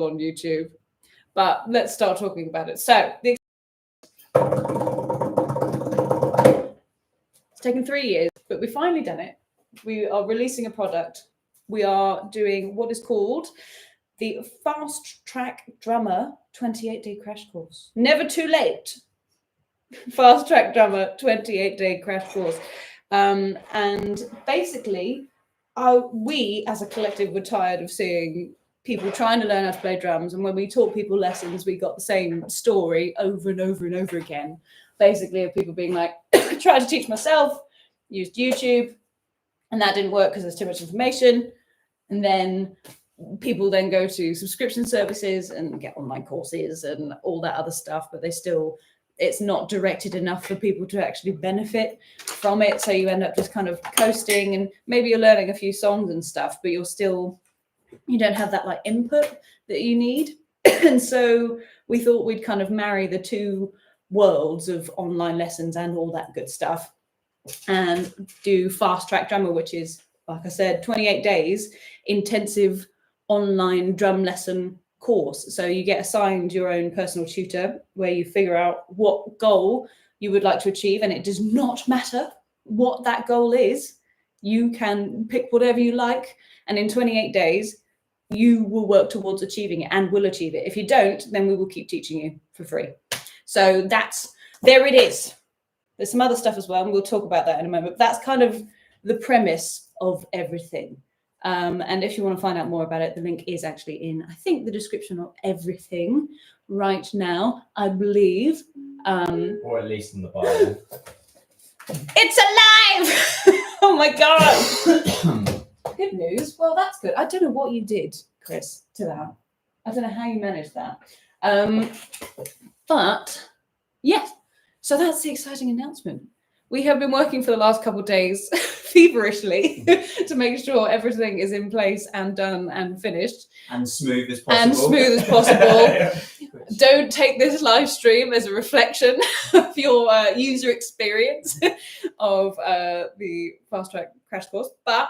on YouTube. But let's start talking about it. So it's taken 3 years, but we've finally done it. We are releasing a product. We are doing what is called the Fast Track Drummer 28-day crash course. Never too late. Fast Track Drummer 28-day crash course. And basically, we as a collective were tired of seeing people trying to learn how to play drums. And when we taught people lessons, we got the same story over and over and over again. Basically, of people being like, tried to teach myself, used YouTube, and that didn't work because there's too much information. And then people then go to subscription services and get online courses and all that other stuff, but it's not directed enough for people to actually benefit from it. So you end up just kind of coasting, and maybe you're learning a few songs and stuff, but you don't have that like input that you need. And so we thought we'd kind of marry the two worlds of online lessons and all that good stuff and do Fast Track Drummer, which is, like I said, 28 days intensive online drum lesson course. So you get assigned your own personal tutor where you figure out what goal you would like to achieve, and it does not matter what that goal is. You can pick whatever you like, and in 28 days you will work towards achieving it and will achieve it. If you don't, then we will keep teaching you for free. So there it is. There's some other stuff as well, and we'll talk about that in a moment. But that's kind of the premise of everything. And if you want to find out more about it, the link is actually in, I think, the description of everything right now, I believe. Or at least in the bio. It's alive! Oh my God! Good news. Well, that's good. I don't know what you did, Chris, to that. I don't know how you managed that. But yes, so that's the exciting announcement. We have been working for the last couple of days feverishly to make sure everything is in place and done and finished. And smooth as possible. Don't take this live stream as a reflection of your user experience of the Fast Track Crash Course. But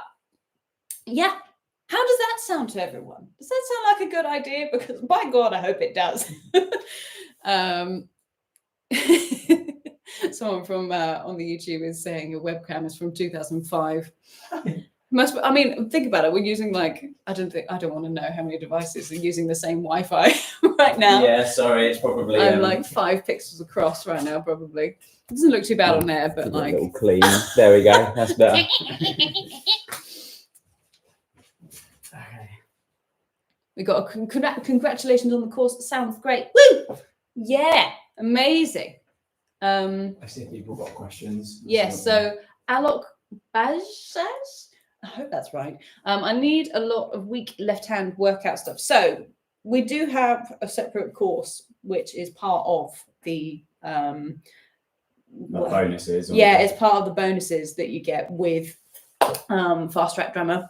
yeah, how does that sound to everyone? Does that sound like a good idea? Because by God, I hope it does. Someone from on the YouTube is saying a webcam is from 2005. I mean, think about it. We're using I don't want to know how many devices are using the same Wi-Fi right now. Yeah, sorry, it's probably I'm like 5 pixels across right now, probably. It doesn't look too bad on there, but like a little clean. There we go. That's better. Okay. We got a congratulations on the course. It sounds great. Woo! Yeah, amazing. I see people got questions. Yes, so Alok Bajaj, I hope that's right. I need a lot of weak left-hand workout stuff. So we do have a separate course, which is part of the bonuses. Yeah, it's part of the bonuses that you get with Fast Track Drummer.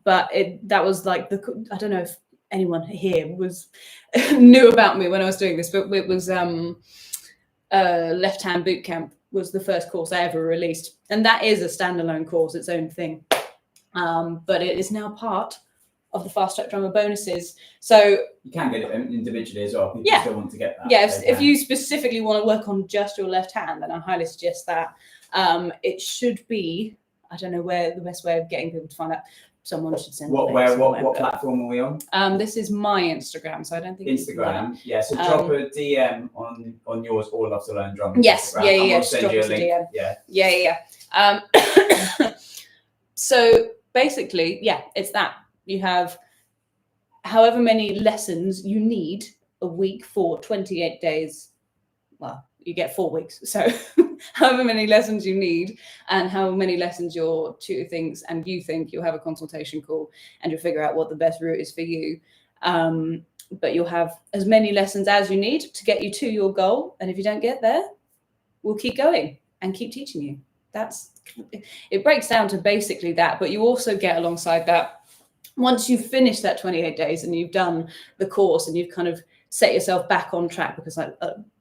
But that was like I don't know if anyone here knew about me when I was doing this, but it was Left Hand Bootcamp was the first course I ever released, and that is a standalone course, its own thing. But it is now part of the Fast Track Drummer bonuses. So you can get it individually as well. People still want to get that. Yeah, if you specifically want to work on just your left hand, then I highly suggest that. It should be, I don't know where the best way of getting people to find out. Someone should send what platform are we on? This is my Instagram, so I don't think Instagram. Yeah, so drop a DM on yours. All Love to Learn Drumming. Yes, Instagram, yeah. I'll send you a link. DM. Yeah. So basically, yeah, it's that you have however many lessons you need a week for 28 days. Well, you get 4 weeks, so however many lessons you need and how many lessons your tutor thinks and you think, you'll have a consultation call and you'll figure out what the best route is for you. But you'll have as many lessons as you need to get you to your goal. And if you don't get there, we'll keep going and keep teaching you. It breaks down to basically that, but you also get alongside that, once you've finished that 28 days and you've done the course and you've kind of set yourself back on track, because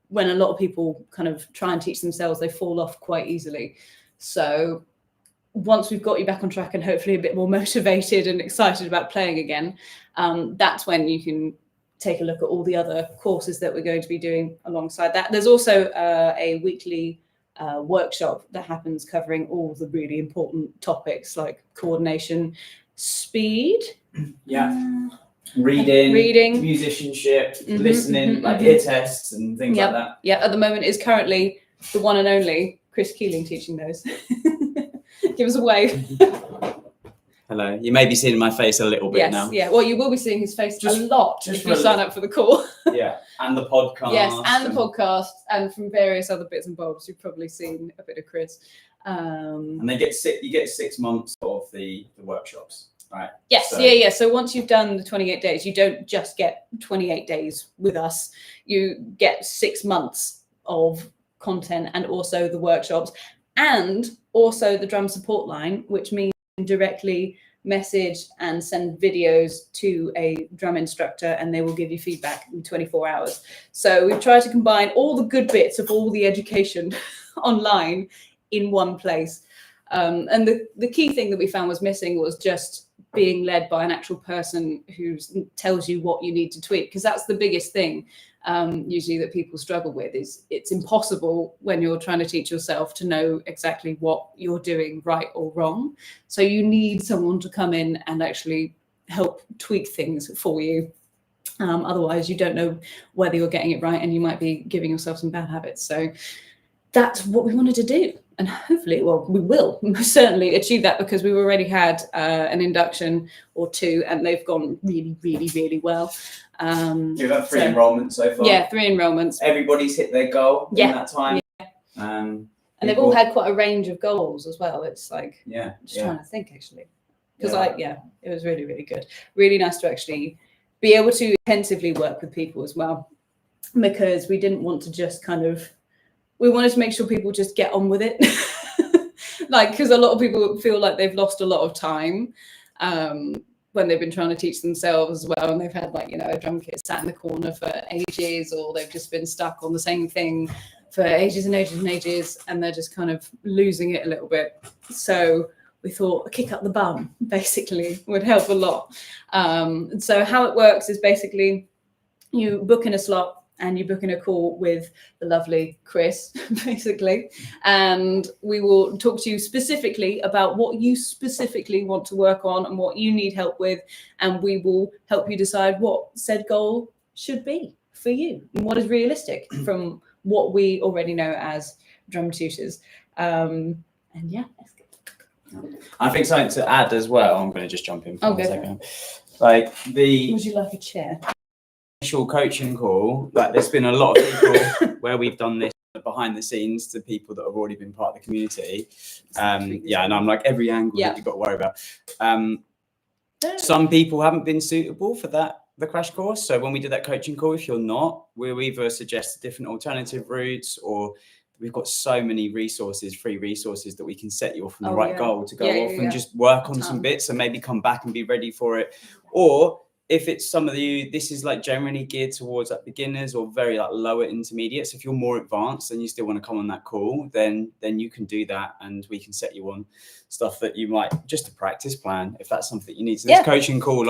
when a lot of people kind of try and teach themselves, they fall off quite easily. So once we've got you back on track and hopefully a bit more motivated and excited about playing again, that's when you can take a look at all the other courses that we're going to be doing alongside that. There's also a weekly workshop that happens covering all the really important topics like coordination, speed, reading, musicianship, listening, like ear tests and things like that. Yeah, at the moment is currently the one and only Chris Keeling teaching those. Give us a wave. Hello. You may be seeing my face a little bit now. Yeah. Well, you will be seeing his face a lot if you sign up for the call. Yeah, and the podcast. Yes, and the podcast, and from various other bits and bobs. You've probably seen a bit of Chris. And you get 6 months of the workshops, right? Yes, yeah. So once you've done the 28 days, you don't just get 28 days with us. You get 6 months of content and also the workshops and also the drum support line, which means directly message and send videos to a drum instructor and they will give you feedback in 24 hours. So we've tried to combine all the good bits of all the education online in one place. And the key thing that we found was missing was just being led by an actual person who tells you what you need to tweak, because that's the biggest thing usually that people struggle with. Is it's impossible when you're trying to teach yourself to know exactly what you're doing right or wrong. So you need someone to come in and actually help tweak things for you. Otherwise, you don't know whether you're getting it right and you might be giving yourself some bad habits. So that's what we wanted to do. And hopefully, well, we will certainly achieve that, because we've already had an induction or two and they've gone really, really, really well. You've had 3 enrollments so far. Yeah, 3 enrollments. Everybody's hit their goal in that time. Yeah. And they've all had quite a range of goals as well. It's like, just trying to think actually. Because it was really, really good. Really nice to actually be able to intensively work with people as well, because we didn't want to just we wanted to make sure people just get on with it. Because a lot of people feel like they've lost a lot of time when they've been trying to teach themselves as well. And they've had a drum kit sat in the corner for ages, or they've just been stuck on the same thing for ages and ages and ages. And they're just kind of losing it a little bit. So we thought a kick up the bum basically would help a lot. So how it works is basically you book in a slot, and you book in a call with the lovely Chris, basically. And we will talk to you specifically about what you specifically want to work on and what you need help with. And we will help you decide what said goal should be for you and what is realistic from what we already know as drum tutors. And yeah, that's good. I think something to add as well. I'm going to just jump in for 1 second. Would you like a chair? Initial coaching call, there's been a lot of people where we've done this behind the scenes to people that have already been part of the community. And I'm like every angle that you've got to worry about. Some people haven't been suitable for the crash course. So when we did that coaching call, if you're not, we'll either suggest different alternative routes, or we've got so many resources, free resources, that we can set you off on the right goal to go off and just work on some bits and maybe come back and be ready for it. Or if it's some of you, this is generally geared towards beginners or very lower intermediates. If you're more advanced and you still want to come on that call, then you can do that, and we can set you on stuff that you might, just a practice plan if that's something you need. So this coaching call,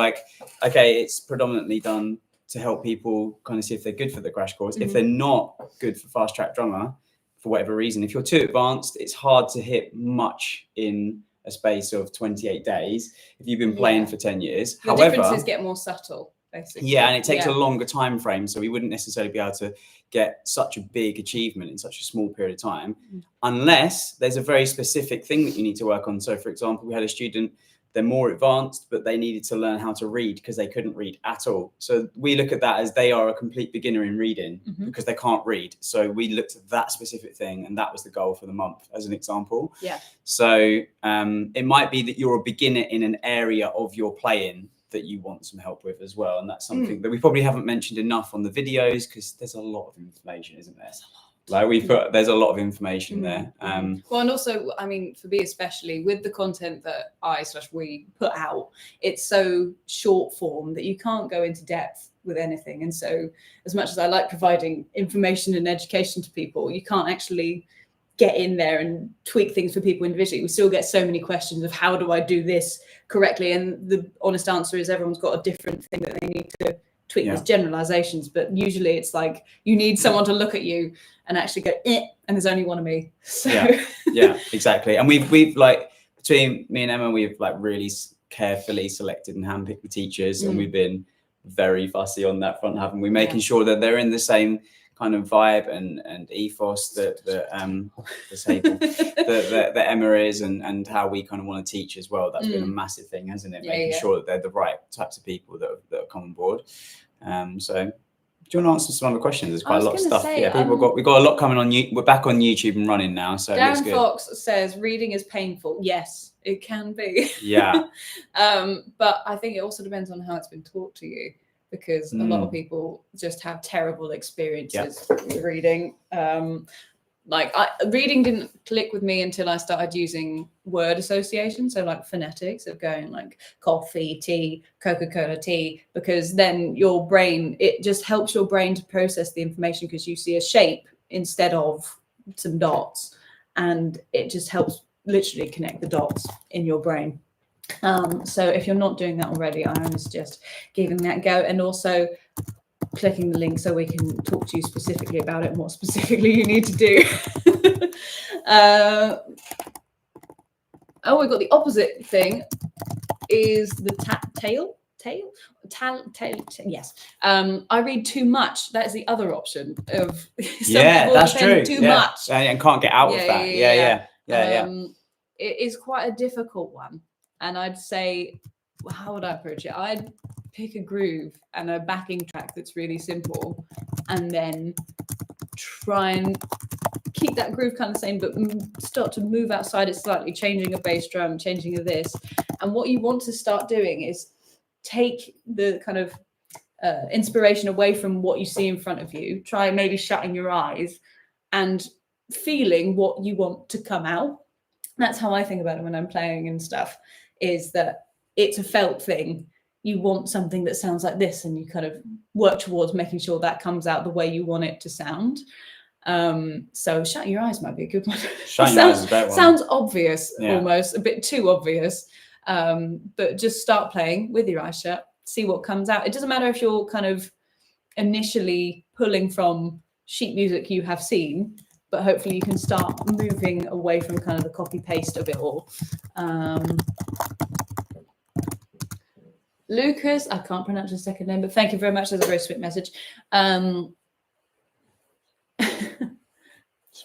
it's predominantly done to help people kind of see if they're good for the crash course. If they're not good for fast track drummer for whatever reason, if you're too advanced, it's hard to hit much in a space of 28 days if you've been playing for 10 years. The differences get more subtle, basically. And it takes a longer time frame, so we wouldn't necessarily be able to get such a big achievement in such a small period of time unless there's a very specific thing that you need to work on. So for example, we had a student, they're more advanced, but they needed to learn how to read because they couldn't read at all. So we look at that as they are a complete beginner in reading because they can't read. So we looked at that specific thing, and that was the goal for the month as an example. So it might be that you're a beginner in an area of your playing that you want some help with as well. And that's something that we probably haven't mentioned enough on the videos, because there's a lot of information, isn't there? There's a lot of information there. Well, and also, I mean, for me especially, with the content that we put out, it's so short form that you can't go into depth with anything. And so as much as I like providing information and education to people, you can't actually get in there and tweak things for people individually. We still get so many questions of how do I do this correctly? And the honest answer is everyone's got a different thing that they need to tweak Yeah. these generalizations, but usually it's like you need someone to look at you and actually go, and there's only one of me. So Yeah, exactly. And we've like, between me and Emma, we've like really carefully selected and handpicked the teachers, and we've been very fussy on that front, haven't we? Making sure that they're in the same kind of vibe and ethos that Emma is, and how we kind of want to teach as well. That's been a massive thing, hasn't it? Making sure that they're the right types of people that come on board. So do you want to answer some other questions? There's quite a lot of stuff. Say, we've got a lot coming on. We're back on YouTube and running now, so it looks Darren good. Fox says reading is painful. Yes, it can be. Yeah. But I think it also depends on how it's been taught to you, because a lot of people just have terrible experiences with reading. Reading didn't click with me until I started using word association, so like phonetics of going like coffee, tea, Coca-Cola, tea, because then your brain, it just helps your brain to process the information because you see a shape instead of some dots, and it just helps literally connect the dots in your brain. So if you're not doing that already, I only suggest giving that a go, and also clicking the link so we can talk to you specifically about it and what specifically you need to do. We've got the opposite thing, is the tail. Yes. I read too much. That is the other option of that's true. Too much and can't get out of that. Yeah. It is quite a difficult one, and I'd say, how would I approach it? I'd pick a groove and a backing track that's really simple, and then try and keep that groove kind of the same, but start to move outside it slightly, changing a bass drum, changing a this. And what you want to start doing is take the kind of inspiration away from what you see in front of you. Try maybe shutting your eyes and feeling what you want to come out. That's how I think about it when I'm playing and stuff, is that it's a felt thing. You want something that sounds like this, and you kind of work towards making sure that comes out the way you want it to sound. So shut your eyes might be a good one. Shut your eyes is a better one. Sounds obvious, almost a bit too obvious. But just start playing with your eyes shut, see what comes out. It doesn't matter if you're kind of initially pulling from sheet music you have seen, but hopefully you can start moving away from kind of the copy paste of it all. Lucas, I can't pronounce his second name, but thank you very much. That's a very sweet message. So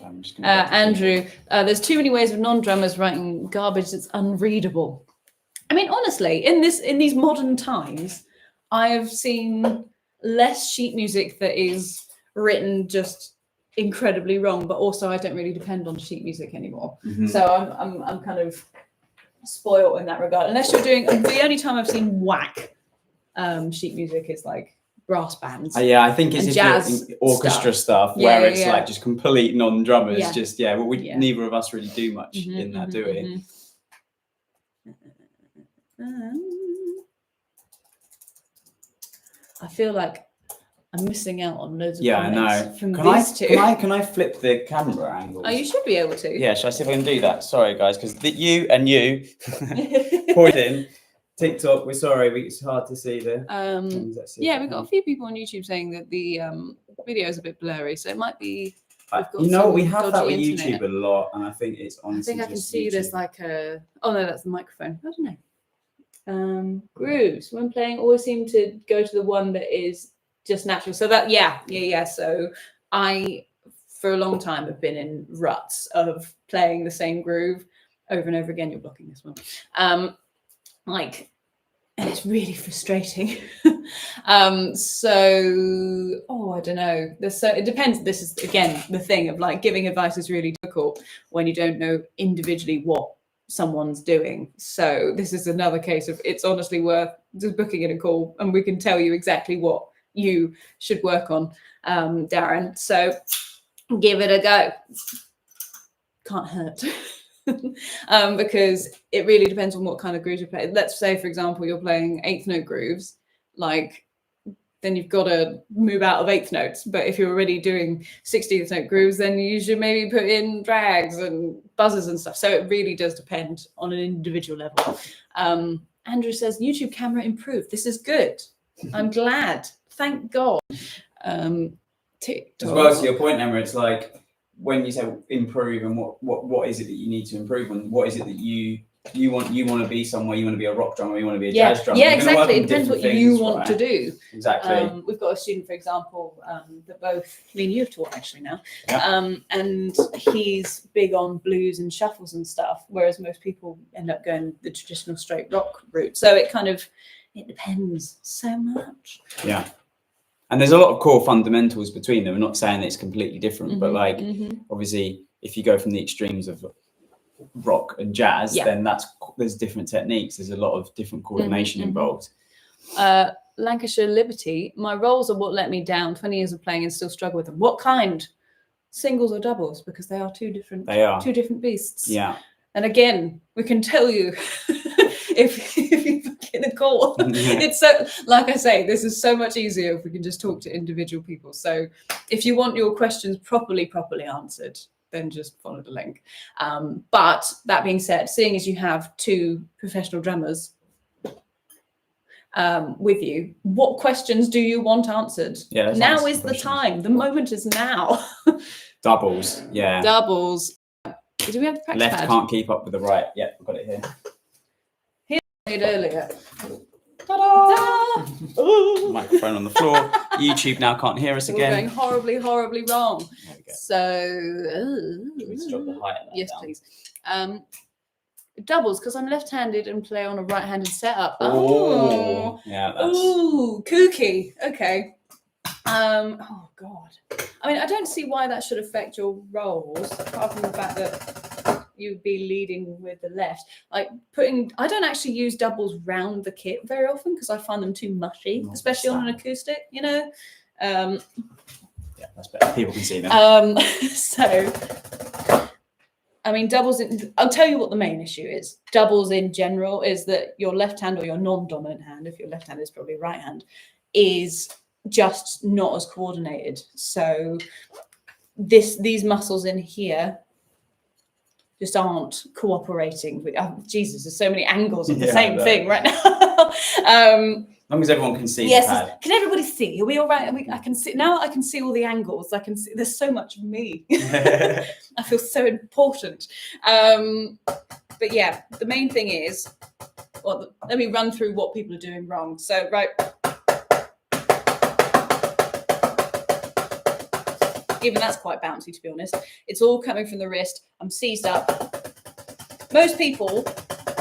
I'm just Andrew, there's too many ways of non-drummers writing garbage that's unreadable. I mean, honestly, in these modern times, I have seen less sheet music that is written just incredibly wrong, but also I don't really depend on sheet music anymore. So I'm kind of spoiled in that regard. Unless you're doing, the only time I've seen whack sheet music is like brass bands. I think it's jazz orchestra stuff where it's like just complete non-drummers. Neither of us really do much in that, do we? I feel like I'm missing out on loads of I know. comments from these two. Can I flip the camera angle? Oh, you should be able to. Yeah, shall I see if I can do that? Sorry, guys, because you pointing TikTok. We're sorry, it's hard to see the. We've got a few people on YouTube saying that the video is a bit blurry, so it might be. We have that with YouTube a lot, and I think it's honestly. I think I can see there's like a. Oh no, that's the microphone. I don't know. Grooves when playing always seem to go to the one that is just natural. So that So I, for a long time, have been in ruts of playing the same groove over and over again. You're blocking this one. And it's really frustrating. I don't know. It depends. This is again the thing of like giving advice is really difficult when you don't know individually what someone's doing. So this is another case of it's honestly worth just booking in a call, and we can tell you exactly what you should work on, Darren. So give it a go. Can't hurt. Because it really depends on what kind of grooves you play. Let's say, for example, you're playing eighth note grooves, then you've got to move out of eighth notes. But if you're already doing 16th note grooves, then you should maybe put in drags and buzzers and stuff. So it really does depend on an individual level. Andrew says, YouTube camera improved. This is good. I'm glad. thank God. As well, to your point, Emma, it's like when you say improve and what is it that you need to improve on? What is it that you want to be somewhere? You want to be a rock drummer, you want to be a jazz drummer. Yeah, exactly. It depends what you want to do. Exactly. We've got a student, for example, that both me and you have taught actually now, Yeah. and he's big on blues and shuffles and stuff, whereas most people end up going the traditional straight rock route. So it depends so much. Yeah. And there's a lot of core fundamentals between them. I'm not saying that it's completely different, but like obviously, if you go from the extremes of rock and jazz, then there's different techniques. There's a lot of different coordination involved. Lancashire Liberty. My roles are what let me down. 20 years of playing and still struggle with them. What kind? Singles or doubles? Because they are two different beasts. Yeah. And again, we can tell you if you book in a call. It's so, like I say, this is so much easier if we can just talk to individual people. So if you want your questions properly answered, then just follow the link. But that being said, seeing as you have two professional drummers with you, what questions do you want answered? Yeah, now is the time. The moment is now. Doubles. Yeah. Doubles. Do we have the practice Left pad? can't keep up with the right. Yeah, I've got it here. Here made earlier. Ta-da! Microphone on the floor. YouTube now can't hear us We're again. going horribly wrong. There we go. So, Can we just drop the height of that yes, down? please. Doubles, because I'm left-handed and play on a right-handed setup. Oh, yeah, that's. Ooh, kooky. Okay. Oh God. I mean, I don't see why that should affect your roles, apart from the fact that you'd be leading with the left. Like I don't actually use doubles round the kit very often because I find them too mushy, especially on an acoustic, you know. Yeah, that's better. People can see them. So, I mean, doubles. I'll tell you what the main issue is. Doubles in general is that your left hand or your non-dominant hand, if your left hand is probably right hand, is just not as coordinated. So these muscles in here just aren't cooperating with. Oh, Jesus, there's so many angles of the same thing right now. As long as everyone can see. Yes, the pad. can everybody see? Are we all right? I can see now. I can see all the angles. I can see. There's so much of me. I feel so important. But yeah, the main thing is. Well, let me run through what people are doing wrong. So right. Even that's quite bouncy, to be honest. It's all coming from the wrist. I'm seized up. Most people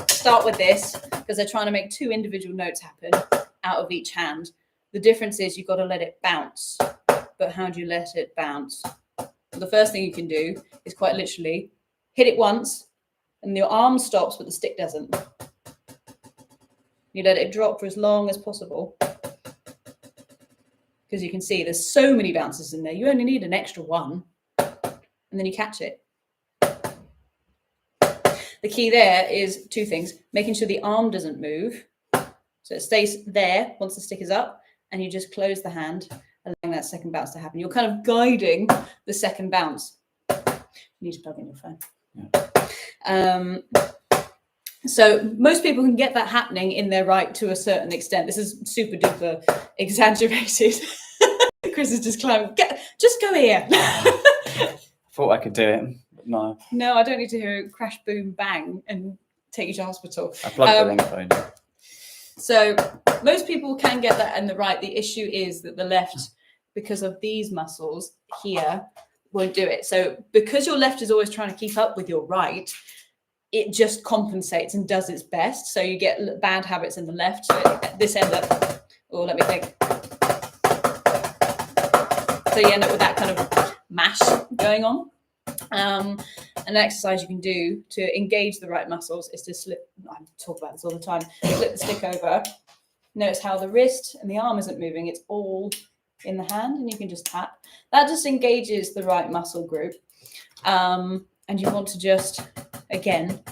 start with this because they're trying to make two individual notes happen out of each hand. The difference is you've got to let it bounce. But how do you let it bounce? Well, the first thing you can do is quite literally hit it once and your arm stops, but the stick doesn't. You let it drop for as long as possible. Because you can see there's so many bounces in there. You only need an extra one. And then you catch it. The key there is two things. Making sure the arm doesn't move. So it stays there once the stick is up. And you just close the hand, allowing that second bounce to happen. You're kind of guiding the second bounce. You need to plug in your phone. Yeah. So most people can get that happening in their right to a certain extent. This is super duper exaggerated. Chris is just climbing. Just go here. Thought I could do it, but no. No, I don't need to hear a crash, boom, bang and take you to hospital. I plugged the wrong phone. So most people can get that in the right. The issue is that the left, because of these muscles here, won't do it. So because your left is always trying to keep up with your right, it just compensates and does its best. So you get bad habits in the left. So this ends up, oh, let me think. So you end up with that kind of mash going on. An exercise you can do to engage the right muscles is to slip, I talk about this all the time, flip the stick over. Notice how the wrist and the arm isn't moving. It's all in the hand and you can just tap. That just engages the right muscle group. And you want to just, again,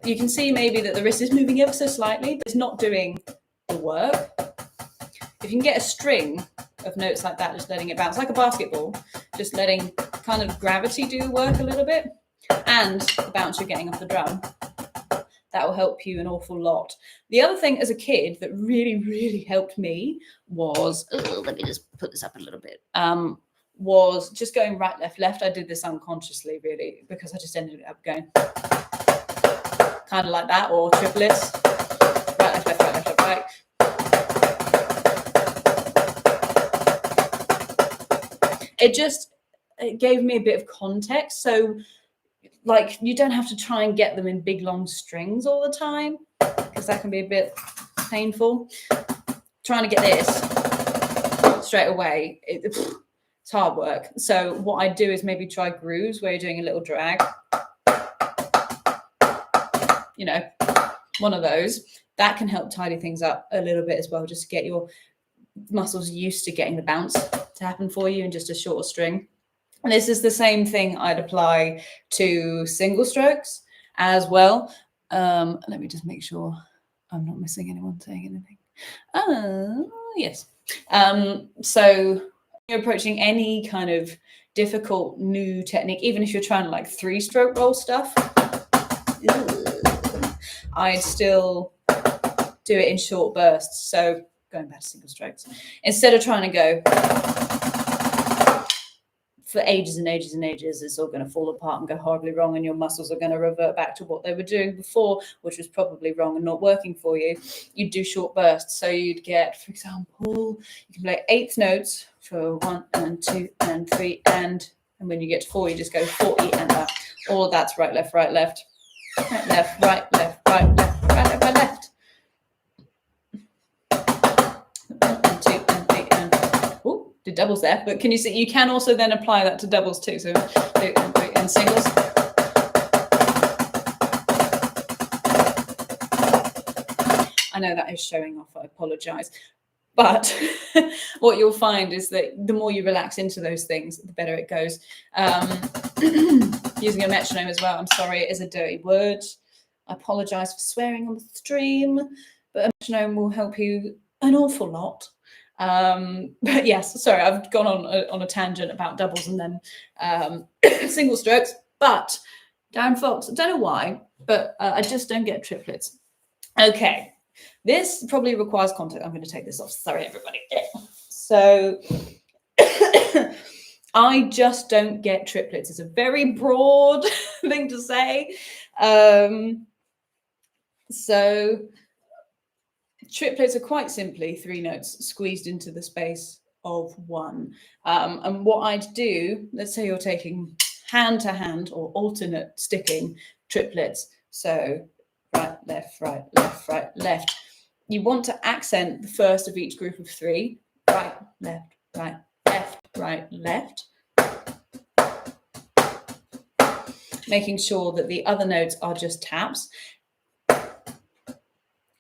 you can see maybe that the wrist is moving ever so slightly, but it's not doing the work. If you can get a string of notes like that, just letting it bounce like a basketball, just letting kind of gravity do the work a little bit, and the bounce you're getting off the drum, That will help you an awful lot. The other thing as a kid that really, really helped me was, let me just put this up a little bit, was just going right, left, left. I did this unconsciously, really, because I just ended up going kind of like that, or triplets, right, left, left, right, left, left, right. It gave me a bit of context. So like, you don't have to try and get them in big long strings all the time, because that can be a bit painful. Trying to get this straight away, it's hard work. So what I do is maybe try grooves where you're doing a little drag, you know, one of those. That can help tidy things up a little bit as well, just to get your muscles used to getting the bounce to happen for you in just a shorter string. And this is the same thing I'd apply to single strokes as well. Let me just make sure I'm not missing anyone saying anything. Yes. So you're approaching any kind of difficult new technique, even if you're trying to like 3-stroke roll stuff, I'd still do it in short bursts. So going back to single strokes, instead of trying to go for ages and ages and ages, it's all going to fall apart and go horribly wrong, and your muscles are going to revert back to what they were doing before, which was probably wrong and not working for you. You'd do short bursts. So you'd get, for example, you can play 8th notes for 1 and 2 and 3, and when you get to 4, you just go 40 and up. All of that's right, left, right, left, right, left, right, left, right, left, right, left, right, left. 1 and 2 and 3 and did doubles there, but can you see, you can also then apply that to doubles too. So 2 and 3 and singles. I know that is showing off, I apologize. But what you'll find is that the more you relax into those things, the better it goes. Using a metronome as well, I'm sorry, it is a dirty word. I apologize for swearing on the stream, but a metronome will help you an awful lot. But yes, sorry, I've gone on a tangent about doubles and then single strokes. But Darren Fox, I don't know why, but I just don't get triplets. Okay, this probably requires context. I'm going to take this off. Sorry, everybody. So I just don't get triplets. It's a very broad thing to say. So triplets are quite simply 3 notes squeezed into the space of 1. And what I'd do, let's say you're taking hand-to-hand or alternate sticking triplets. So right, left, right, left, right, left. You want to accent the first of each group of 3. Right, left, right, left, right, left. Making sure that the other notes are just taps.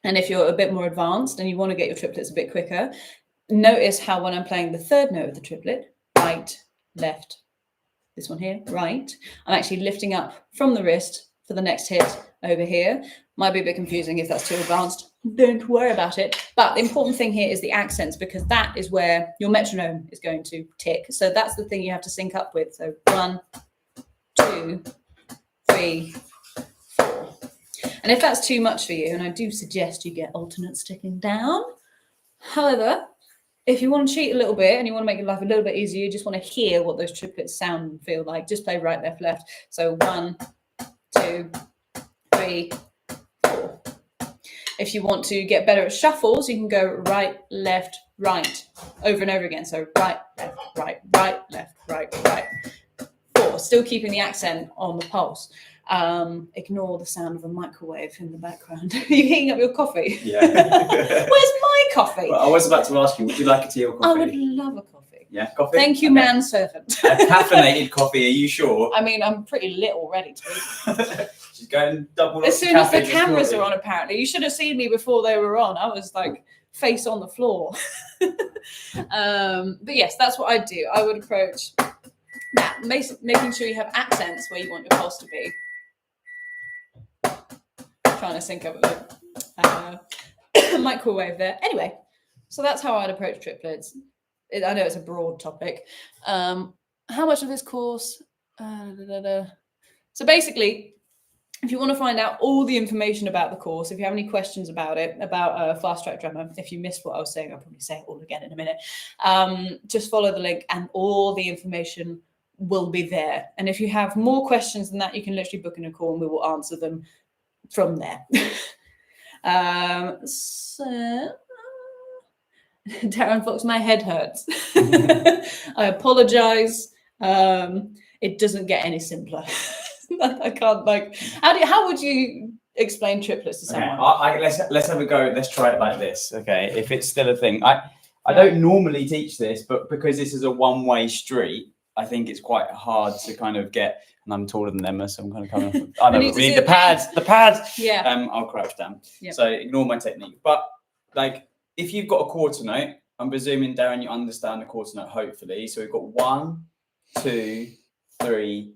And if you're a bit more advanced and you want to get your triplets a bit quicker, notice how when I'm playing the 3rd note of the triplet, right, left, this one here, right, I'm actually lifting up from the wrist for the next hit over here. Might be a bit confusing if that's too advanced. Don't worry about it. But the important thing here is the accents, because that is where your metronome is going to tick. So that's the thing you have to sync up with. So 1, 2, 3, 4. And if that's too much for you, and I do suggest you get alternate sticking down. However, if you want to cheat a little bit and you want to make your life a little bit easier, you just want to hear what those triplets sound and feel like, just play right, left, left. So 1, 2, 3, 4. If you want to get better at shuffles, you can go right, left, right, over and over again. So right, left, right, right, left, right, right. 4, still keeping the accent on the pulse. Ignore the sound of a microwave in the background. Are you heating up your coffee? Yeah. Where's my coffee? Well, I was about to ask you, would you like a tea or coffee? I would love a coffee. Yeah, coffee? Thank you, Okay. manservant. A caffeinated coffee, are you sure? I mean, I'm pretty lit already. She's going double. As soon as the cameras are on, apparently. You should have seen me before they were on. I was like face on the floor. But yes, that's what I'd do. I would approach that, making sure you have accents where you want your pulse to be. Trying to sync up with the microwave there. Anyway, so that's how I'd approach triplets. I know it's a broad topic. How much of this course? So basically, if you want to find out all the information about the course, if you have any questions about it, about Fast Track Drummer, if you missed what I was saying, I'll probably say it all again in a minute. Just follow the link and all the information will be there. And if you have more questions than that, you can literally book in a call and we will answer them from there. Darren Fox, my head hurts. I apologize. It doesn't get any simpler. I can't how would you explain triplets to someone? Let's have a go. Let's try it like this. Okay, if it's still a thing. I don't normally teach this, but because this is a one-way street, I think it's quite hard to kind of get, and I'm taller than Emma, so I'm kind of coming off. I know, we need the pads. Yeah. I'll crouch down. Yep. So ignore my technique. But like, if you've got a quarter note, I'm presuming, Darren, you understand the quarter note, hopefully. So we've got 1, 2, 3,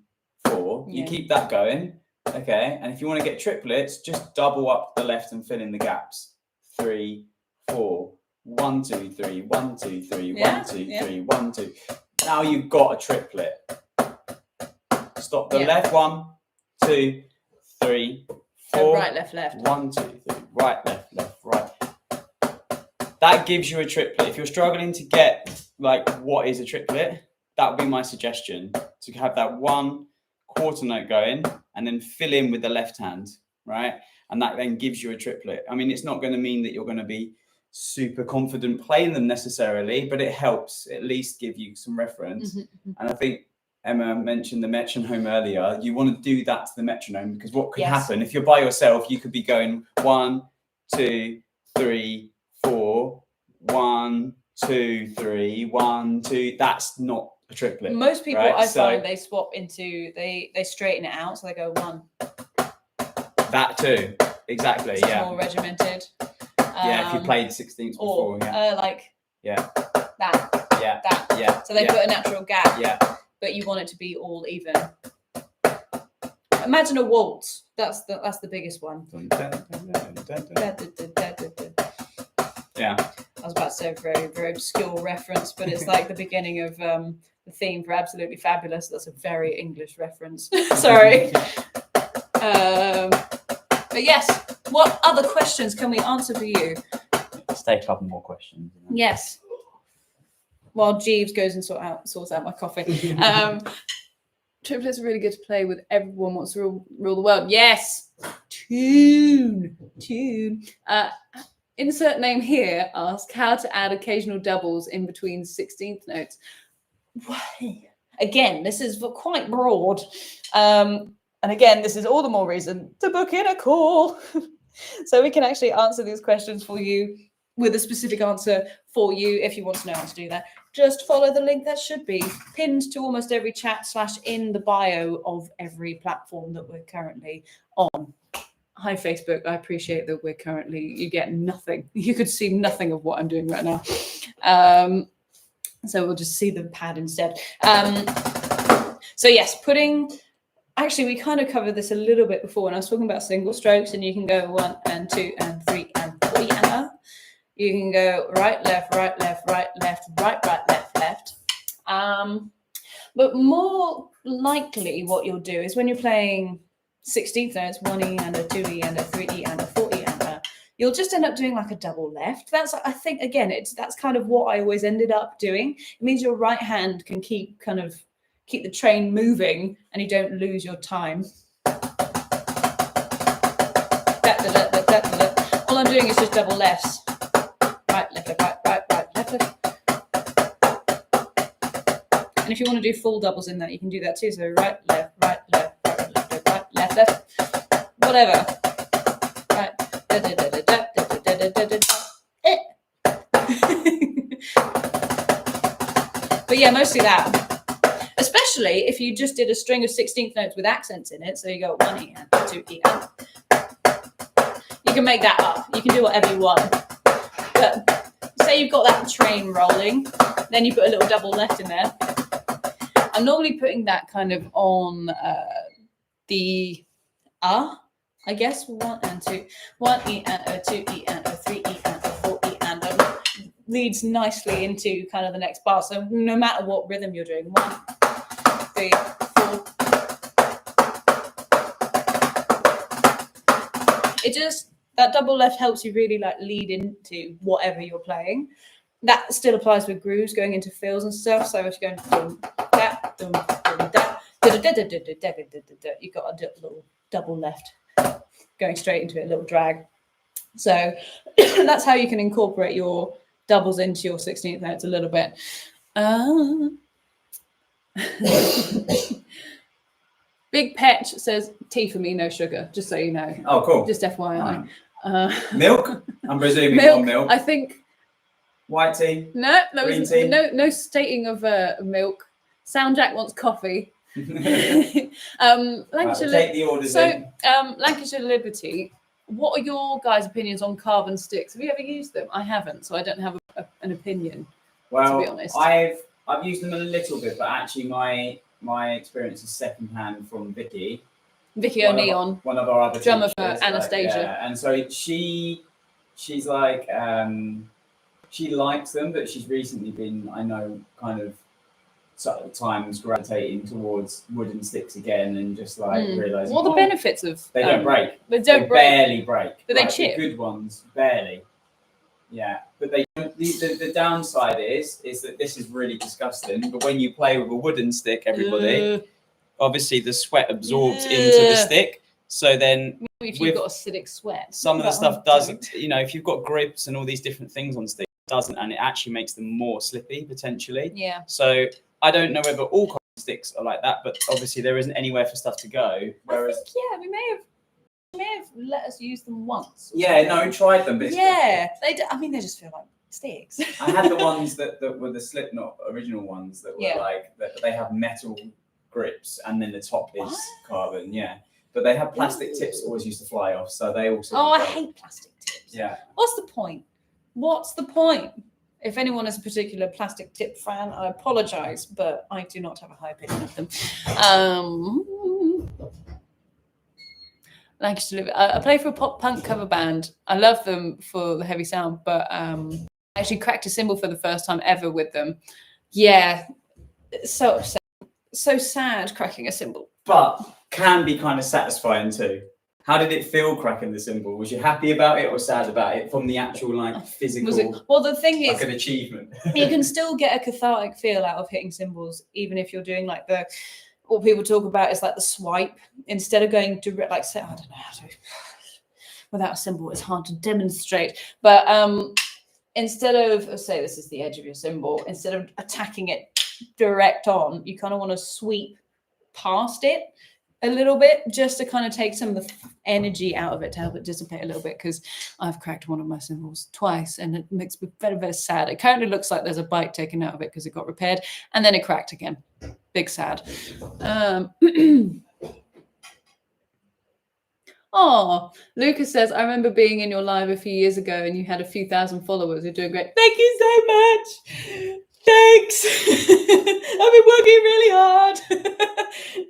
4. You keep that going. Okay. And if you want to get triplets, just double up the left and fill in the gaps. 3, 4. 1, 2, 3, 1, 2, 3, 1, 2, 3, 1, 2. Now you've got a triplet. Stop the left, 1, 2, 3, 4. Right, left, left. 1, 2, 3. Right, left, left, right. That gives you a triplet. If you're struggling to get like what is a triplet, that would be my suggestion, to have that 1 quarter note going and then fill in with the left hand, right? And that then gives you a triplet. I mean, it's not going to mean that you're going to be super confident playing them necessarily, but it helps at least give you some reference. And I think Emma mentioned the metronome earlier. You want to do that to the metronome, because what could happen if you're by yourself, you could be going 1, 2, 3, 4, 1, 2, 3, 1, 2. That's not a triplet. Most people, right? I find they swap into, they straighten it out, so they go 1. That too, exactly. It's more regimented. If you played 16ths before, that. So they put a natural gap, but you want it to be all even. Imagine a waltz. That's the biggest one. Yeah. I was about to say a very, very obscure reference, but it's like the beginning of the theme for Absolutely Fabulous. That's a very English reference. Sorry. But yes, what other questions can we answer for you? Let's take a couple more questions. Yes. While Jeeves goes and sorts out my coffee. Triplets are really good to play with. Everyone wants to rule the world. Yes. Tune. Insert name here. Ask how to add occasional doubles in between 16th notes. Again, this is quite broad. And again, this is all the more reason to book in a call. So we can actually answer these questions for you with a specific answer for you if you want to know how to do that. Just follow the link that should be pinned to almost every chat / in the bio of every platform that we're currently on. Hi, Facebook. I appreciate that you get nothing. You could see nothing of what I'm doing right now. So we'll just see the pad instead. So yes, actually, we kind of covered this a little bit before when I was talking about single strokes, and you can go 1 and 2 and 3 and 4 and you can go right, left, right, left, right, left, right, right, left, left. But more likely what you'll do is when you're playing 16th notes, 1E and a 2E and a 3E and a 4E and a, you'll just end up doing like a double left. That's, I think, again, that's kind of what I always ended up doing. It means your right hand can keep the train moving and you don't lose your time. All I'm doing is just double lefts. Right, left, left, right, right, right, left, left. And if you want to do full doubles in that, you can do that too. So right, left, right, left, right, left, right, left, left. Whatever. Right. But yeah, mostly that. Especially if you just did a string of 16th notes with accents in it. So you go 1E and 2E and. You can make that up. You can do whatever you want. But say you've got that train rolling, then you put a little double left in there. I'm normally putting that kind of on the I guess 1 and 2. 1E and a 2E and a 3E and a 4E and a leads nicely into kind of the next bar. So no matter what rhythm you're doing, 1, 3, 4. that double left helps you really like lead into whatever you're playing. That still applies with grooves going into fills and stuff. So if you're going dum, da, dum, dum, da, you've got a little double left going straight into it, a little drag. So that's how you can incorporate your doubles into your 16th notes a little bit. Big Petch says tea for me, no sugar, just so you know. Oh, cool. Just FYI. Milk? I'm presuming milk, on milk. I think. White tea? No, Green tea? no stating of milk. Soundjack wants coffee. Right, Lancashire, we'll take the orders in. Lancashire Liberty, what are your guys' opinions on carbon sticks? Have you ever used them? I haven't, so I don't have an opinion. Well, to be honest, I've used them a little bit, but actually my experience is secondhand from Vicky O'Neon, one of our other drummer teachers, for Anastasia. yeah. And so she's like she likes them, but she's recently been, I know, kind of times gravitating towards wooden sticks again, and just like realizing what are the benefits of they don't break. They barely break. But they chip. The good ones barely. Yeah, but they don't. The downside is that this is really disgusting. But when you play with a wooden stick, everybody, obviously the sweat absorbs into the stick. So then, if you've got acidic sweat, some of the stuff doesn't. You know, if you've got grips and all these different things on sticks, it doesn't, and it actually makes them more slippy potentially. Yeah. So I don't know whether all carbon sticks are like that, but obviously there isn't anywhere for stuff to go. Whereas, I think, yeah, we may have let us use them once. Yeah, no, we tried them. But yeah, they just feel like sticks. I had the ones that were the Slipknot original ones that were like that. They have metal grips, and then the top is carbon. Yeah, but they have plastic tips that always used to fly off, so they also. Oh, I hate plastic tips. Yeah. What's the point? What's the point? If anyone is a particular plastic tip fan, I apologise, but I do not have a high opinion of them. Lancashire, I play for a pop punk cover band. I love them for the heavy sound, but I actually cracked a cymbal for the first time ever with them. Yeah, so upset. So sad cracking a cymbal. But can be kind of satisfying too. How did it feel cracking the cymbal? Was you happy about it or sad about it from the actual like physical? Well, the thing is, like an achievement. You can still get a cathartic feel out of hitting cymbals, even if you're doing like what people talk about is like the swipe instead of going direct. Like, say, I don't know how to. Without a cymbal, it's hard to demonstrate. But instead of say this is the edge of your cymbal, instead of attacking it direct on, you kind of want to sweep past it a little bit, just to kind of take some of the energy out of it, to help it dissipate a little bit, because I've cracked one of my cymbals twice and it makes me very, very sad. It currently looks like there's a bite taken out of it because it got repaired and then it cracked again. Big sad. Oh, Lucas says, I remember being in your live a few years ago and you had a few thousand followers. You're doing great. Thank you so much. Thanks. I've been working really hard.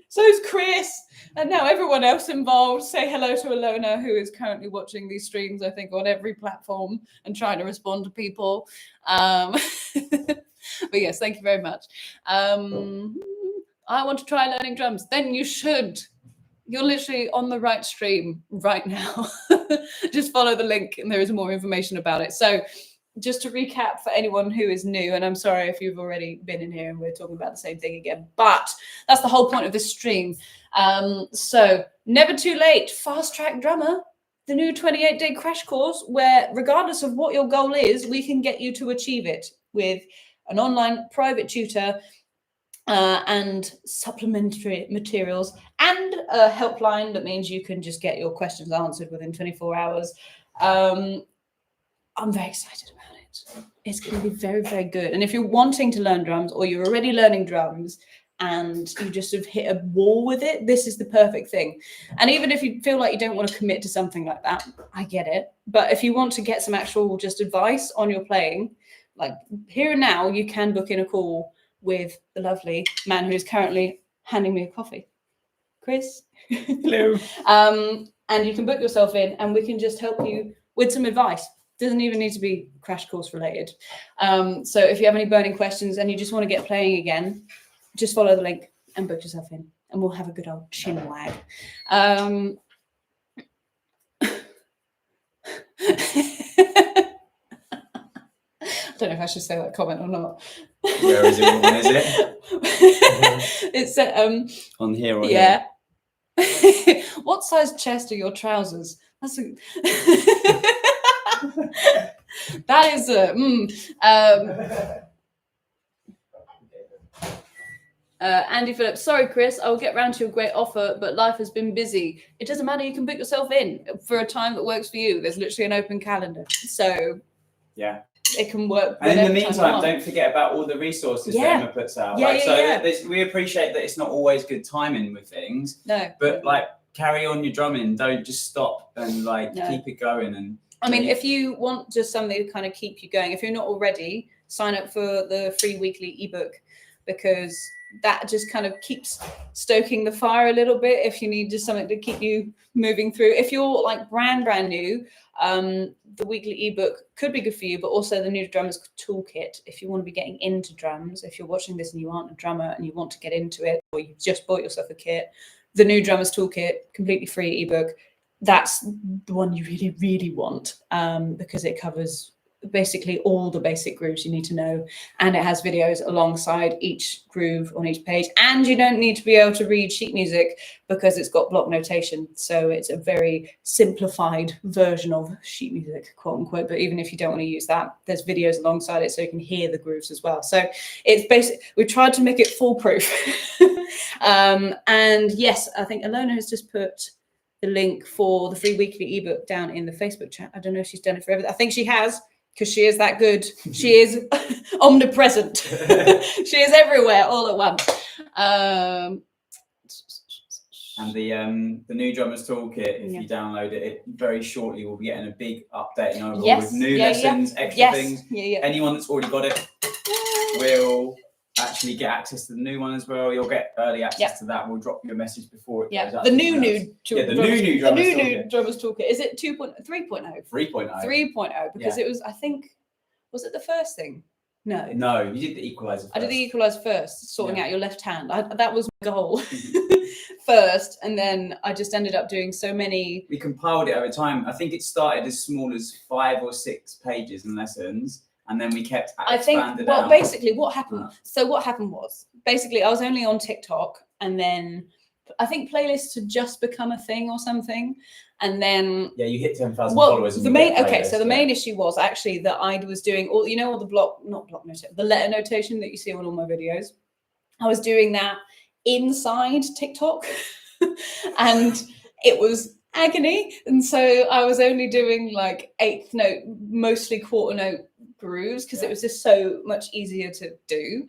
So's Chris. And now everyone else involved. Say hello to Alona, who is currently watching these streams, I think, on every platform and trying to respond to people. But yes, thank you very much. I want to try learning drums. Then you should. You're literally on the right stream right now. Just follow the link and there is more information about it. So just to recap for anyone who is new, and I'm sorry if you've already been in here and we're talking about the same thing again, but that's the whole point of this stream. So never too late, fast track drummer, the new 28-day crash course, where regardless of what your goal is, we can get you to achieve it with an online private tutor and supplementary materials and a helpline. That means you can just get your questions answered within 24 hours. I'm very excited about it. It's going to be very, very good. And if you're wanting to learn drums or you're already learning drums and you just have hit a wall with it, this is the perfect thing. And even if you feel like you don't want to commit to something like that, I get it. But if you want to get some actual just advice on your playing, like here and now, you can book in a call with the lovely man who is currently handing me a coffee, Chris. Hello. And you can book yourself in and we can just help you with some advice. Doesn't even need to be crash course related. So if you have any burning questions and you just want to get playing again, just follow the link and book yourself in and we'll have a good old chin wag. I don't know if I should say that comment or not. Where is it? What one is it? It's On here or yeah. What size chest are your trousers? That's a that is Andy Phillips, sorry Chris, I will get round to your great offer, but life has been busy. It doesn't matter, you can book yourself in for a time that works for you. There's literally an open calendar, so yeah, it can work. And in the whenever time you meantime, want. don't forget about all the resources that Yeah. Emma puts out. Yeah, Like, yeah, so yeah. we appreciate that it's not always good timing with things, No, but like carry on your drumming. Don't just stop and like No. keep it going. And I mean, if you want just something to kind of keep you going, if you're not already, sign up for the free weekly ebook, because that just kind of keeps stoking the fire a little bit. If you need just something to keep you moving through, if you're like brand new, the weekly ebook could be good for you, but also the New Drummers Toolkit. If you want to be getting into drums, if you're watching this and you aren't a drummer and you want to get into it, or you've just bought yourself a kit, the New Drummers Toolkit, completely free ebook, that's the one you really, really want, because it covers basically all the basic grooves you need to know, and it has videos alongside each groove on each page, and you don't need to be able to read sheet music because it's got block notation, so it's a very simplified version of sheet music, quote unquote. But even if you don't want to use that, there's videos alongside it so you can hear the grooves as well. So it's basic. We tried to make it foolproof. And yes, I think Alona has just put the link for the free weekly ebook down in the Facebook chat. I don't know if she's done it for everything. I think she has, because she is that good. She is omnipresent. She is everywhere all at once. And the New Drummers Toolkit, if Yeah. you download it, it very shortly will be getting a big update and overhaul Yes. with new Yeah, lessons, extra Yes. things. Yeah. Anyone that's already got it will actually get access to the new one as well. You'll get early access to that. We'll drop you a message before it goes out. The to new everyone else. New Drummers Toolkit. Is it 2.0, 3.0? 3.0. 3.0, because it was, I think, was it the first thing? No. No, you did the equalizer first. I did the equalizer first, sorting out your left hand. That was my goal first, and then I just ended up doing so many. We compiled it over time. I think it started as small as 5 or 6 pages and lessons, and then we kept expanded out. Basically what happened, what happened was, basically I was only on TikTok, and then I think playlists had just become a thing or something, and then you hit 10,000 followers. The main main issue was actually that I was doing all the letter notation that you see on all my videos. I was doing that inside TikTok, and it was agony. And so I was only doing like 8th note, mostly quarter note grooves, because it was just so much easier to do.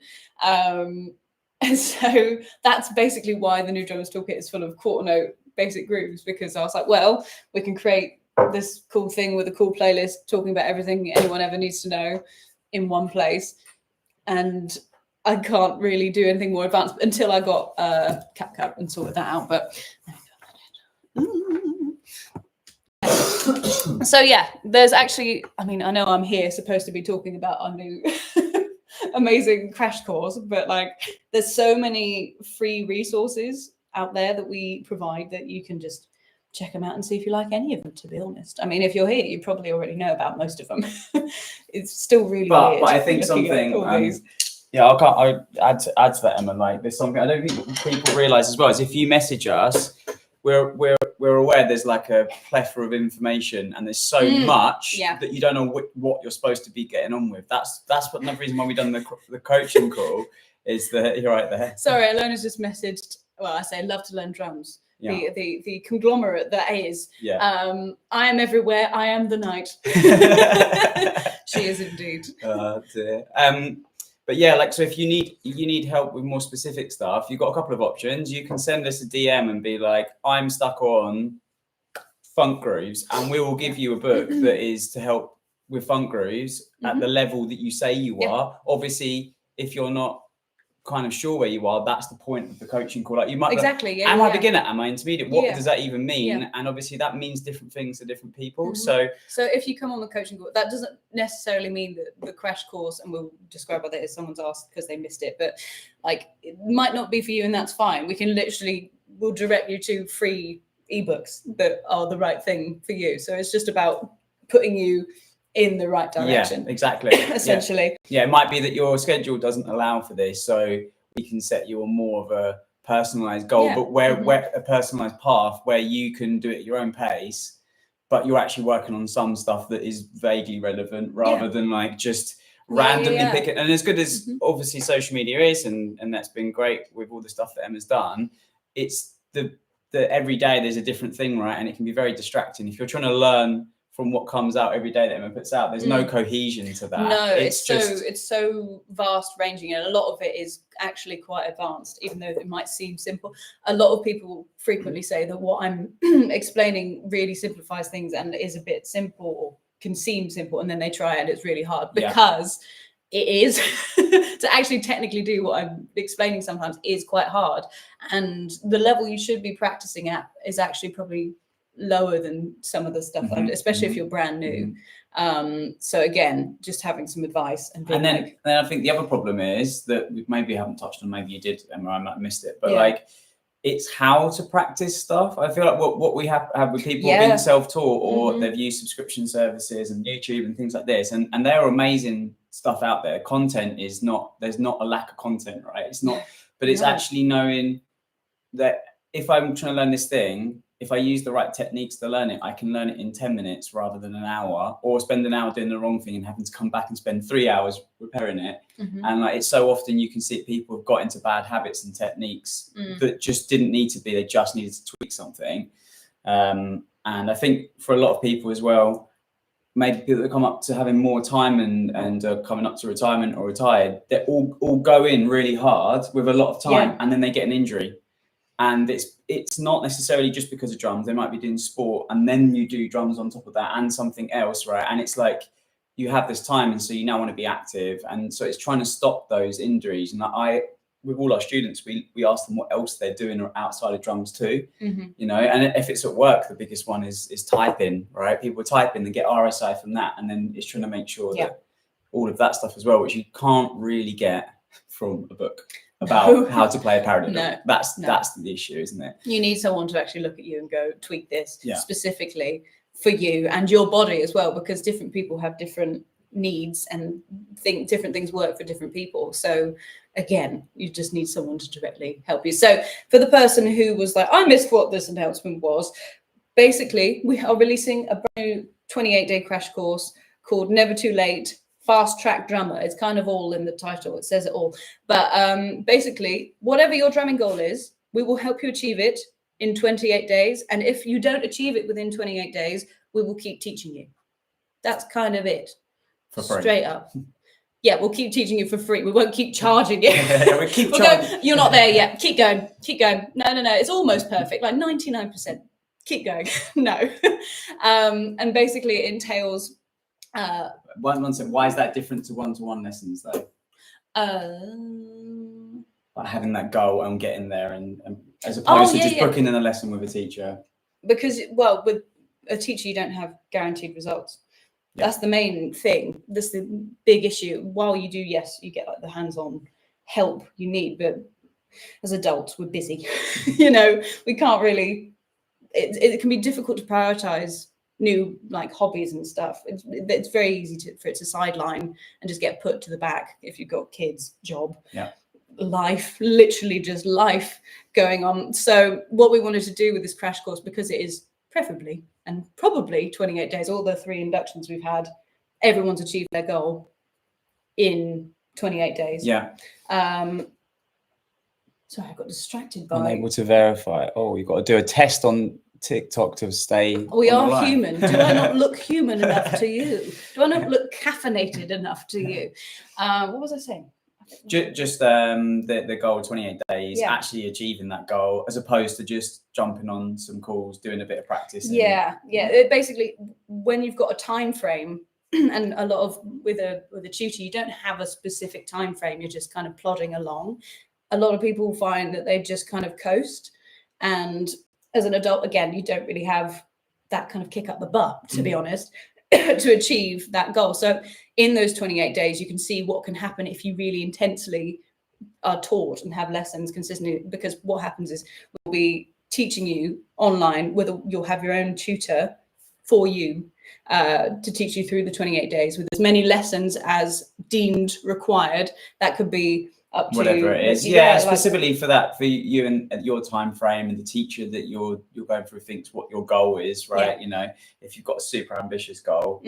And so that's basically why the New Drummers Toolkit is full of quarter note basic grooves, because I was like, well, we can create this cool thing with a cool playlist talking about everything anyone ever needs to know in one place. And I can't really do anything more advanced until I got CapCut and sorted that out. But so yeah, there's actually, I mean, I know I'm here supposed to be talking about our new amazing crash course, but like there's so many free resources out there that we provide that you can just check them out and see if you like any of them, to be honest. I mean, if you're here, you probably already know about most of them. It's still really weird. But I think something I add to that, Emma, like there's something I don't think people realize as well, is if you message us, we're aware there's like a plethora of information, and there's so much that you don't know what you're supposed to be getting on with. That's another reason why we've done the coaching call, is that you're right there. Sorry, Alona's just messaged, well, I say love to learn drums. Yeah. The conglomerate that is. Yeah. I am everywhere, I am the night. She is indeed. Dear. But yeah, like, so if you need help with more specific stuff, you've got a couple of options. You can send us a DM and be like, I'm stuck on funk grooves, and we will give you a book that is to help with funk grooves at the level that you say you are. Obviously, if you're not kind of sure where you are, that's the point of the coaching call. Like, you might am I beginner, am I intermediate, what does that even mean? And obviously that means different things to different people. So if you come on the coaching course, that doesn't necessarily mean that the crash course, and we'll describe what that is, someone's asked because they missed it, but like it might not be for you, and that's fine. We'll direct you to free ebooks that are the right thing for you. So it's just about putting you in the right direction. Yeah, exactly. Essentially. Yeah, it might be that your schedule doesn't allow for this, so we can set you on more of a personalized goal, but where a personalized path where you can do it at your own pace, but you're actually working on some stuff that is vaguely relevant rather than like just randomly pick it. And as good as obviously social media is, and that's been great with all the stuff that Emma's done, it's the every day there's a different thing, right? And it can be very distracting if you're trying to learn from what comes out every day that Emma puts out. There's no cohesion to that. No, it's so vast ranging, and a lot of it is actually quite advanced, even though it might seem simple. A lot of people frequently say that what I'm explaining really simplifies things and is a bit simple, or can seem simple, and then they try it and it's really hard, because it is to actually technically do what I'm explaining sometimes is quite hard, and the level you should be practicing at is actually probably lower than some of the stuff, especially if you're brand new. So again, just having some advice. And then I think the other problem is that we maybe haven't touched on, maybe you did, Emma, I might have missed it, but like it's how to practice stuff. I feel like what we have with people being self-taught, or they've used subscription services and YouTube and things like this, and there are amazing stuff out there. Content is not, there's not a lack of content, right? It's not, but it's actually knowing that if I'm trying to learn this thing, if I use the right techniques to learn it, I can learn it in 10 minutes rather than an hour, or spend an hour doing the wrong thing and having to come back and spend 3 hours repairing it. And like, it's so often you can see people have got into bad habits and techniques that just didn't need to be, they just needed to tweak something. And I think for a lot of people as well, maybe people that come up to having more time and coming up to retirement or retired, they all go in really hard with a lot of time, and then they get an injury. And it's not necessarily just because of drums. They might be doing sport and then you do drums on top of that and something else, right? And it's like you have this time, and so you now want to be active, and so it's trying to stop those injuries. And with all our students, we ask them what else they're doing outside of drums too, you know. And if it's at work, the biggest one is typing, right? People type in and get RSI from that, and then it's trying to make sure that all of that stuff as well, which you can't really get from a book about how to play a paradiddle. That's the issue, isn't it? You need someone to actually look at you and go, tweak this specifically for you and your body as well, because different people have different needs and think different things work for different people. So again, you just need someone to directly help you. So for the person who was like, I missed what this announcement was, basically we are releasing a brand new 28-day crash course called Never Too Late Fast Track Drummer. It's kind of all in the title, it says it all. But basically, whatever your drumming goal is, we will help you achieve it in 28 days. And if you don't achieve it within 28 days, we will keep teaching you. That's kind of it. For free. Straight up. Yeah, we'll keep teaching you for free. We won't keep charging you. We'll keep charging. Go, you're not there yet. Keep going. Keep going. No. It's almost perfect. Like 99%. Keep going. No. And basically it entails one second, why is that different to one-to-one lessons though? Like having that goal and getting there, and as opposed to just booking in a lesson with a teacher. Because, well, with a teacher, you don't have guaranteed results. That's the main thing. That's the big issue. While you do, yes, you get like the hands-on help you need, but as adults, we're busy. You know, we can't really. It can be difficult to prioritize new like hobbies and stuff. It's very easy for it to sideline and just get put to the back if you've got kids, job, life, literally just life going on. So what we wanted to do with this crash course, because it is preferably and probably 28 days, all the 3 inductions we've had, everyone's achieved their goal in 28 days. Sorry, I got distracted by unable to verify. Oh, you've got to do a test on TikTok to stay. We are human. Do I not look human enough to you? Do I not look caffeinated enough to you? What was I saying? Just the goal, 28 days, actually achieving that goal, as opposed to just jumping on some calls, doing a bit of practice. Basically, when you've got a time frame, and a lot of with a tutor, you don't have a specific time frame. You're just kind of plodding along. A lot of people find that they just kind of coast, and as an adult, again, you don't really have that kind of kick up the butt, to be honest, to achieve that goal. So in those 28 days, you can see what can happen if you really intensely are taught and have lessons consistently, because what happens is we'll be teaching you online, whether you'll have your own tutor for you to teach you through the 28 days with as many lessons as deemed required. That could be up to whatever it is. Yeah, specifically for that, for you and at your time frame, and the teacher that you're going through thinks what your goal is, right? Yeah. You know, if you've got a super ambitious goal,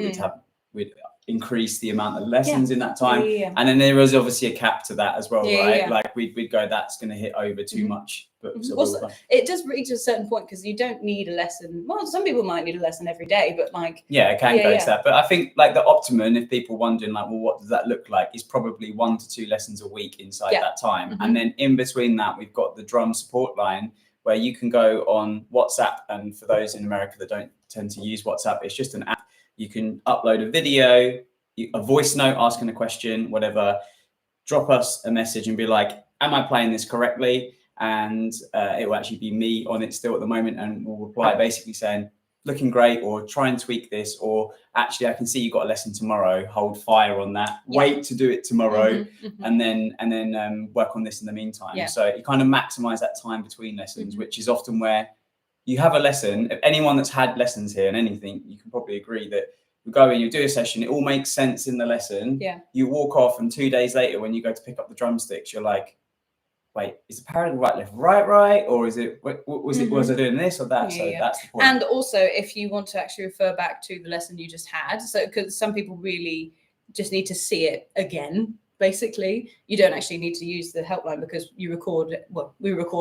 we'd increase the amount of lessons in that time. And then there is obviously a cap to that as well, right? Like we'd go, that's going to hit over too much. But so it does reach a certain point because you don't need a lesson. Well, some people might need a lesson every day, but like it can go to that. But I think like the optimum, if people wondering like, well, what does that look like, is probably 1 to 2 lessons a week inside that time. And then in between that, we've got the drum support line where you can go on WhatsApp. And for those in America that don't tend to use WhatsApp, it's just an app. You can upload a video, a voice note asking a question, whatever, drop us a message and be like, am I playing this correctly? And it will actually be me on it still at the moment, and we'll reply basically saying, looking great, or try and tweak this, or actually I can see you got a lesson tomorrow, hold fire on that, wait to do it tomorrow, and then work on this in the meantime. So you kind of maximize that time between lessons, which is often where you have a lesson. If anyone that's had lessons here and anything, you can probably agree that you go in, you do a session, it all makes sense in the lesson. You walk off, and 2 days later, when you go to pick up the drumsticks, you're like, wait, is the parallel right, left, right, or is it, was I doing this or that? So that's the point. And also, if you want to actually refer back to the lesson you just had, so because some people really just need to see it again. Basically, you don't actually need to use the helpline because we record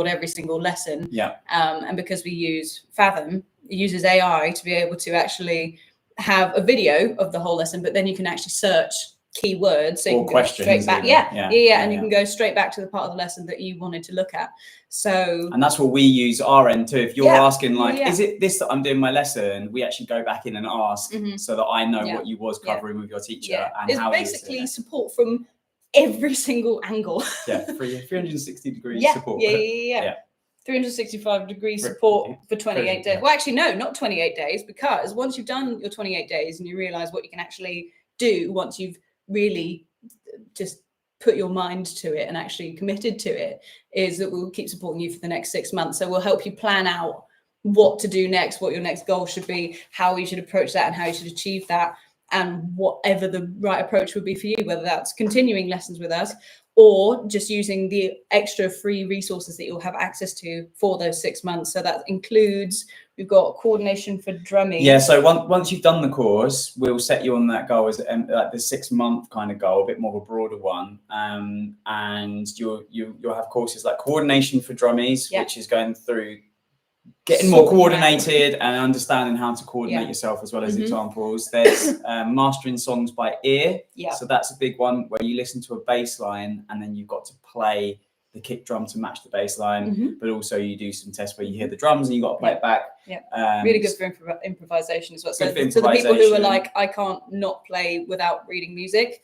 every single lesson. And because we use Fathom, it uses AI to be able to actually have a video of the whole lesson, but then you can actually search keywords, so you can go straight back. And you can go straight back to the part of the lesson that you wanted to look at. So, and that's what we use our end too. If you're asking like, is it this that I'm doing my lesson, we actually go back in and ask so that I know what you was covering with your teacher. And it's how basically support from every single angle. 360 degrees support. 365-degree support for 28 days. Well, actually, no, not 28 days, because once you've done your 28 days and you realize what you can actually do, once you've really just put your mind to it and actually committed to it, is that we'll keep supporting you for the next 6 months. So we'll help you plan out what to do next, what your next goal should be, how you should approach that and how you should achieve that, and whatever the right approach would be for you, whether that's continuing lessons with us or just using the extra free resources that you'll have access to for those 6 months. So that includes, we've got coordination for drumming. So once you've done the course, we'll set you on that goal as like the 6 month kind of goal, a bit more of a broader one. And you'll have courses like coordination for drummies, which is going through getting more coordinated and understanding how to coordinate yourself, as well as examples. There's mastering songs by ear. So that's a big one where you listen to a bass line and then you've got to play the kick drum to match the bass line, but also you do some tests where you hear the drums and you got to play it back. Really good for improvisation as well. So the people who are like, I can't not play without reading music,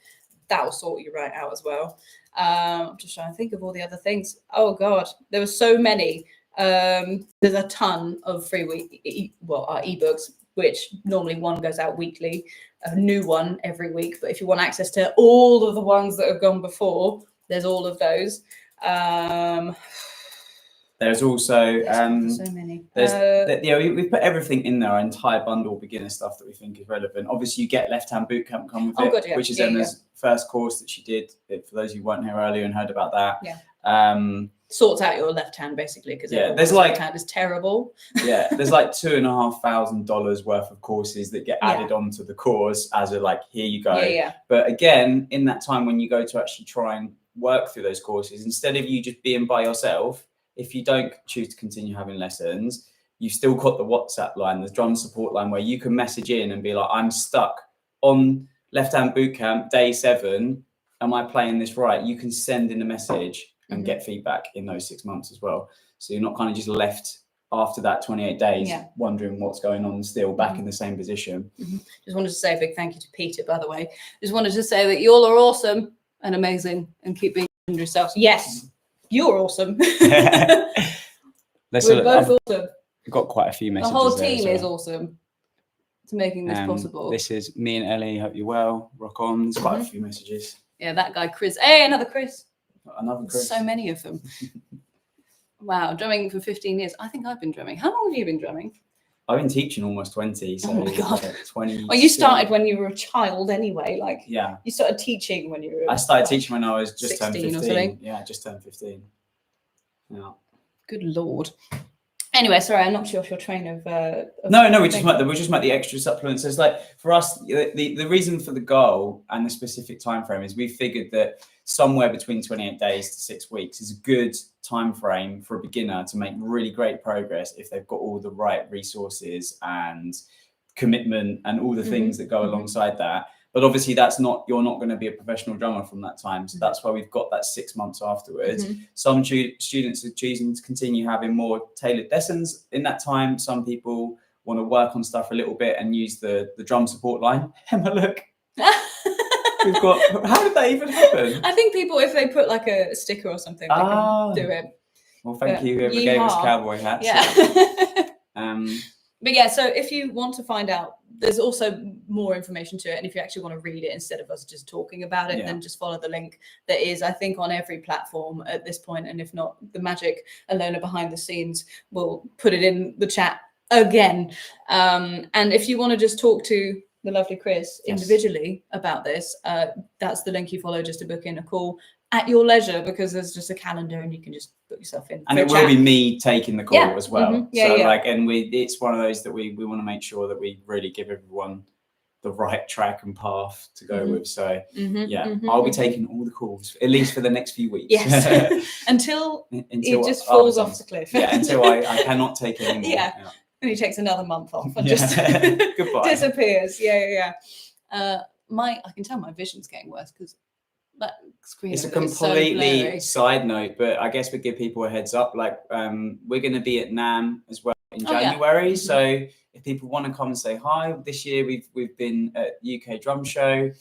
that will sort you right out as well. I'm just trying to think of all the other things. Oh God, there were so many. There's a ton of free our ebooks, which normally one goes out weekly, a new one every week. But if you want access to all of the ones that have gone before, there's all of those. There's also so many. We put everything in there, our entire bundle, beginner stuff that we think is relevant. Obviously, you get Left Hand Bootcamp come with it, which is Emma's first course that she did. For those who weren't here earlier and heard about that, sorts out your left hand basically, because there's like left hand is terrible. There's like $2,500 worth of courses that get added onto the course as a like, here you go. But again, in that time when you go to actually try and work through those courses, instead of you just being by yourself, if you don't choose to continue having lessons, you've still got the WhatsApp line, the drum support line, where you can message in and be like, I'm stuck on Left Hand Bootcamp day 7. Am I playing this right? You can send in a message and get feedback in those 6 months as well. So you're not kind of just left after that 28 days wondering what's going on, still back in the same position. Just wanted to say a big thank you to Peter, by the way. Just wanted to say that you all are awesome and amazing and keep being yourselves. Yes, you're awesome. We're both awesome. I've got quite a few messages. The whole team is awesome to making this possible. This is me and Ellie. Hope you're well. Rock on. There's quite a few messages. Yeah, that guy Chris. Hey, another Chris. Another Chris. So many of them. Wow, drumming for 15 years. I think I've been drumming. How long have you been drumming? I've been teaching almost 20. So Oh my God. 20. Well, you started when you were a child anyway. Like, Yeah. you started teaching when you were. I started teaching when I was just turned 16 or 15. something. Yeah, just turned 15. Yeah. Good Lord. Anyway, sorry, I'm not sure if your train of. No, we just meant the extra supplements. So it's like for us, the reason for the goal and the specific time frame is we figured that somewhere between 28 days to 6 weeks is a good time frame for a beginner to make really great progress if they've got all the right resources and commitment and all the things that go alongside that. But obviously you're not going to be a professional drummer from that time. So that's why we've got that 6 months afterwards. Some students are choosing to continue having more tailored lessons in that time. Some people want to work on stuff a little bit and use the drum support line. Emma, look. We've got, how did that even happen? I think people, if they put like a sticker or something, they can do it. Well, thank you whoever gave us cowboy hats. Yeah. But yeah, so if you want to find out, there's also more information to it. And if you actually want to read it instead of us just talking about it, then just follow the link that is, I think, on every platform at this point. And if not, the magic Alona behind the scenes will put it in the chat again. And if you want to just talk to the lovely Chris individually about this, that's the link you follow just to book in a call at your leisure, because there's just a calendar and you can just put yourself in. And it will be me taking the call as well. Like, and it's one of those that we want to make sure that we really give everyone the right track and path to go with. So I'll be taking all the calls, at least for the next few weeks. Yes. until it just falls off the cliff. Yeah, until I cannot take it anymore. Yeah. And he takes another month off and just goodbye. Disappears. I can tell my vision's getting worse because that screen. It's a completely side note, but I guess we give people a heads up. Like, we're going to be at NAMM as well in January. So if people want to come and say hi, this year we've been at UK Drum Show,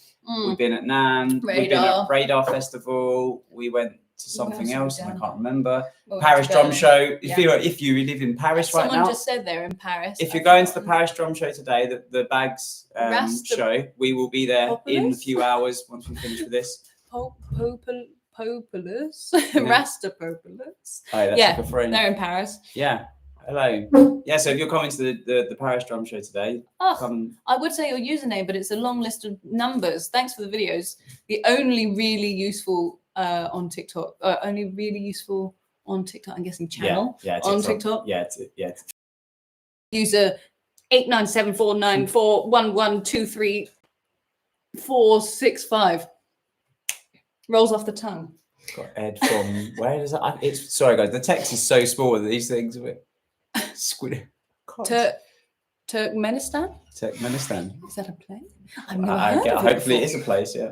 we've been at NAMM, we've been at Radar Festival, we went to something else and I can't remember. Paris Drum Show. If you live in Paris right now, someone just said they're in Paris. If you're going to the Paris Drum Show today, the Bags show, we will be there in a few hours once we finish with this. Populous, Rastapopulous. Oh, that's like a friend. They're in Paris. Yeah. Hello. Yeah, so if you're coming to the Paris Drum Show today, come. I would say your username, but it's a long list of numbers. Thanks for the videos. The only really useful on TikTok, I'm guessing channel on TikTok. Yeah. User 897494112345 rolls off the tongue. Got Ed from where does that? It's sorry guys, the text is so small that these things. Turkmenistan. Turkmenistan. Is that a place? Hopefully it is a place. Yeah.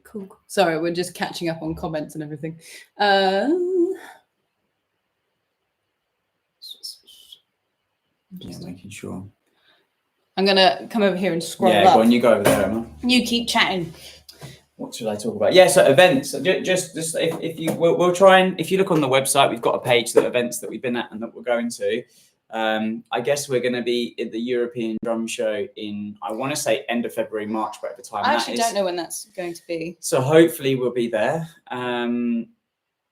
Cool. Sorry, we're just catching up on comments and everything. Just making sure. I'm gonna come over here and scroll up. Yeah, go on, you go over there, Emma. You keep chatting. What should I talk about? Yeah, so events. Just if you we'll try and if you look on the website, we've got a page that events that we've been at and that we're going to. I guess we're going to be at the European Drum Show in, I want to say end of February, March, whatever time I actually don't know when that's going to be. So hopefully we'll be there.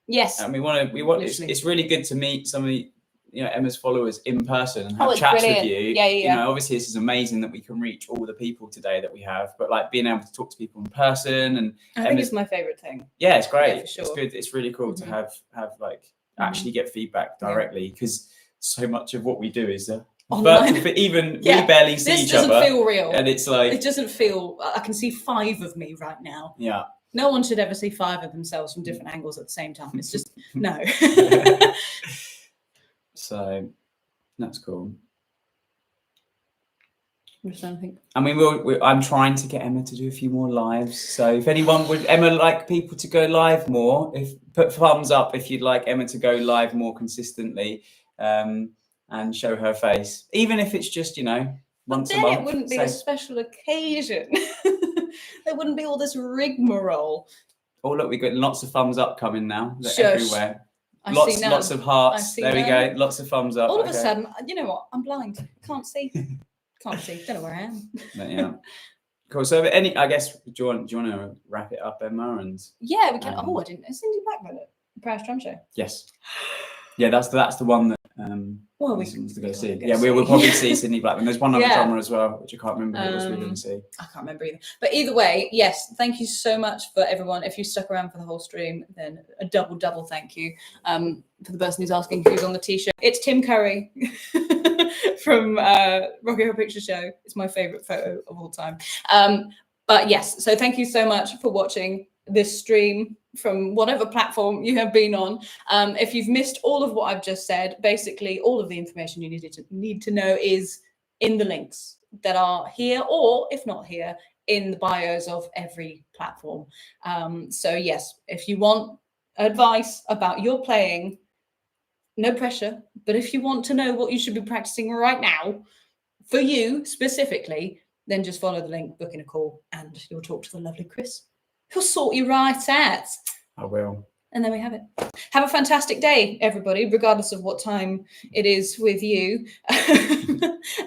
Yes. And we want. It's really good to meet some of the, Emma's followers in person and have chats with you. Yeah. Obviously this is amazing that we can reach all the people today that we have, but like being able to talk to people in person, and I think it's my favorite thing. Yeah, it's great. Yeah, for sure. It's good. It's really cool to have like actually get feedback directly, because so much of what we do is but even we barely see each other. This doesn't feel real. And it's like, it doesn't feel, I can see 5 of me right now. Yeah. No one should ever see 5 of themselves from different angles at the same time. It's just, no. So that's cool. I'm just trying to think. And I'm trying to get Emma to do a few more lives. So if anyone would, Emma, like people to go live more, put thumbs up if you'd like Emma to go live more consistently, and show her face, even if it's just once a month. It wouldn't be a special occasion. There wouldn't be all this rigmarole. Oh look, we got lots of thumbs up coming now. Shush. Everywhere. Lots of hearts. There we go. Lots of thumbs up. All of a sudden, you know what? I'm blind. Can't see. Don't know where I am. But yeah. Cool. So I guess, do you want to wrap it up, Emma? And yeah, we can. I didn't. Is Cindy Blackman at the Paris Drum Show? Yes. Yeah, that's the one that Well, we reasons to we go can't see. go Yeah, see. we'll probably see Sydney Blackman. There's one other Yeah. drummer as well, which I can't remember who else we're going to see. I can't remember either. But either way, yes, thank you so much for everyone. If you stuck around for the whole stream, then a double thank you. For the person who's asking who's on the t-shirt, it's Tim Curry from Rocky Horror Picture Show. It's my favourite photo of all time. But yes, so thank you so much for watching this stream from whatever platform you have been on. If you've missed all of what I've just said, basically all of the information you need to know is in the links that are here, or if not here, in the bios of every platform. So yes, if you want advice about your playing, no pressure, but if you want to know what you should be practicing right now for you specifically, then just follow the link, book in a call, and you'll talk to the lovely Chris. He'll sort you right out. I will. And there we have it. Have a fantastic day, everybody, regardless of what time it is with you.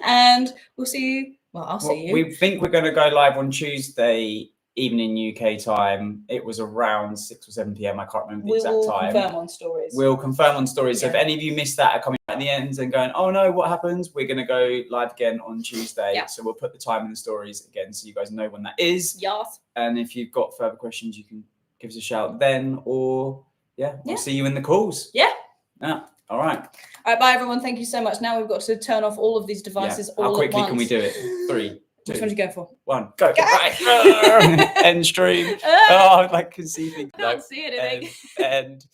And we'll see you. Well, I'll see you. We think we're going to go live on Tuesday evening UK time. It was around 6 or 7 p.m. I can't remember the exact time. Confirm on stories. We'll confirm on stories. So if Yeah. any of you missed that, are coming at the end and going, oh no, what happens? We're going to go live again on Tuesday. Yeah. So we'll put the time in the stories again so you guys know when that is. Yes. And if you've got further questions, you can give us a shout then, or we'll Yeah. see you in the calls. Yeah. Yeah. All right. All right, bye everyone. Thank you so much. Now we've got to turn off all of these devices all How quickly at once. can we do it? 3, Which 2, one do you go for? 1, go. Go. Right. End stream. Oh, I can see things. I can't see anything. And